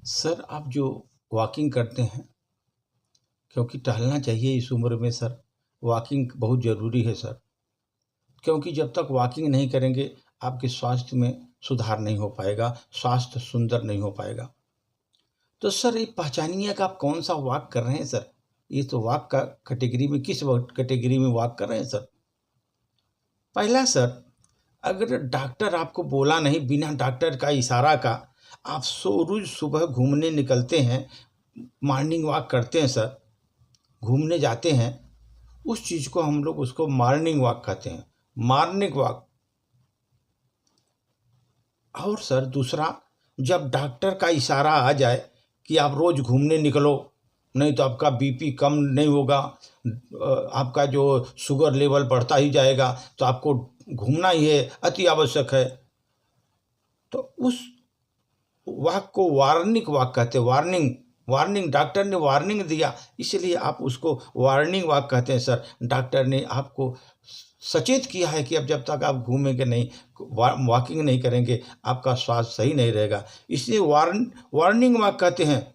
Sir, आप जो walking करते हैं, क्योंकि टहलना चाहिए इस उम्र में सर, वॉकिंग बहुत ज़रूरी है सर। क्योंकि जब तक वॉकिंग नहीं करेंगे, आपके स्वास्थ्य में सुधार नहीं हो पाएगा, स्वास्थ्य सुंदर नहीं हो पाएगा। तो सर, ये पहचानिए कि आप कौन-सा वॉक कर रहे हैं सर? ये तो वॉक का कैटेगरी में किस व कैटेगरी में वॉक कर रहे हैं सर? पहला सर, अगर डॉक्टर आपको बोला नहीं, बिना डॉक्टर का इशारा का आप रोज़ सुबह घूमने निकलते हैं, मॉर्निंग वॉक करते हैं सर, घूमने जाते हैं, उस चीज़ को हम लोग उसको मॉर्निंग वॉक कहते हैं, मॉर्निंग वॉक। और सर दूसरा, जब डॉक्टर का इशारा आ जाए कि आप रोज़ घूमने निकलो, नहीं तो आपका बीपी कम नहीं होगा, आपका जो शुगर लेवल बढ़ता ही जाएगा, तो आपको घूमना ही है, अति आवश्यक है। तो उस वॉक को वार्निंग वॉक कहते हैं। वार्निंग डॉक्टर ने वार्निंग दिया, इसलिए आप उसको वार्निंग वॉक कहते हैं सर। डॉक्टर ने आपको सचेत किया है कि अब जब तक आप घूमेंगे नहीं, वॉकिंग नहीं करेंगे, आपका स्वास्थ्य सही नहीं रहेगा, इसलिए वार्निंग वॉक कहते हैं।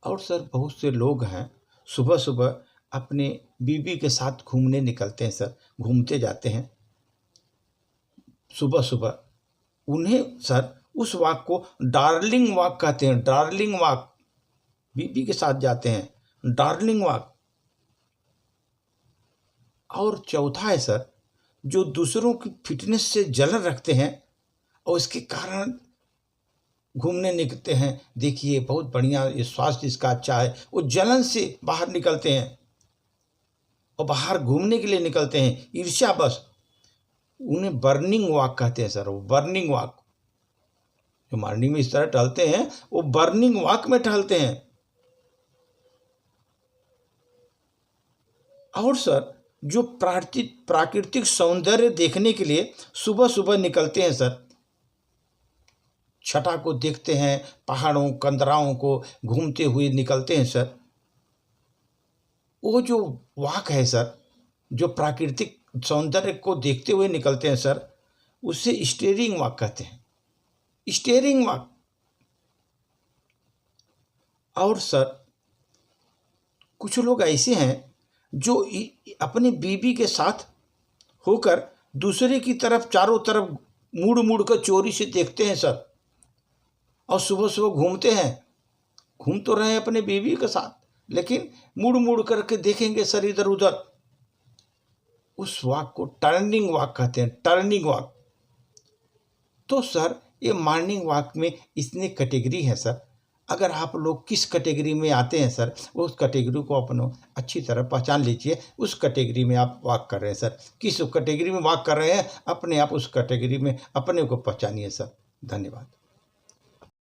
और सर, बहुत से लोग हैं सुबह सुबह अपने बीवी के साथ घूमने निकलते हैं सर, घूमते जाते हैं सुबह सुबह। उन्हें सर उस वॉक को डार्लिंग वॉक कहते हैं, डार्लिंग वॉक। बीबी के साथ जाते हैं, डार्लिंग वॉक। और चौथा है सर, जो दूसरों की फिटनेस से जलन रखते हैं और इसके कारण घूमने निकलते हैं, देखिए बहुत बढ़िया, ये स्वास्थ्य इसका अच्छा है, वो जलन से बाहर निकलते हैं और बाहर घूमने के लिए निकलते हैं, ईर्ष्या बस। उन्हें बर्निंग वॉक कहते हैं सर, वो बर्निंग वॉक। जो मॉर्निंग में इस तरह टहलते हैं, वो बर्निंग वॉक में टहलते हैं। और सर, जो प्राकृतिक सौंदर्य देखने के लिए सुबह सुबह निकलते हैं सर, छटा को देखते हैं, पहाड़ों कंदराओं को घूमते हुए निकलते हैं सर, वो जो वॉक है सर, जो प्राकृतिक सौंदर्य को देखते हुए निकलते हैं सर, उसे स्टीयरिंग वॉक कहते हैं, स्टीयरिंग वॉक। और सर, कुछ लोग ऐसे हैं जो अपनी बीवी के साथ होकर दूसरे की तरफ चारों तरफ मुड़ मुड़ कर चोरी से देखते हैं सर, और सुबह सुबह घूमते हैं, घूम तो रहे हैं अपने बीवी के साथ, लेकिन मुड़ मुड़ करके देखेंगे सर इधर उधर। उस वॉक को टर्निंग वॉक कहते हैं, टर्निंग वॉक। तो सर, ये मॉर्निंग वॉक में इतने कैटेगरी है सर। अगर आप लोग किस कैटेगरी में आते हैं सर, उस कैटेगरी को अपने अच्छी तरह पहचान लीजिए। उस कैटेगरी में आप वॉक कर रहे हैं सर, किस कैटेगरी में वॉक कर रहे हैं, अपने आप उस कैटेगरी में अपने को पहचानिए सर। धन्यवाद।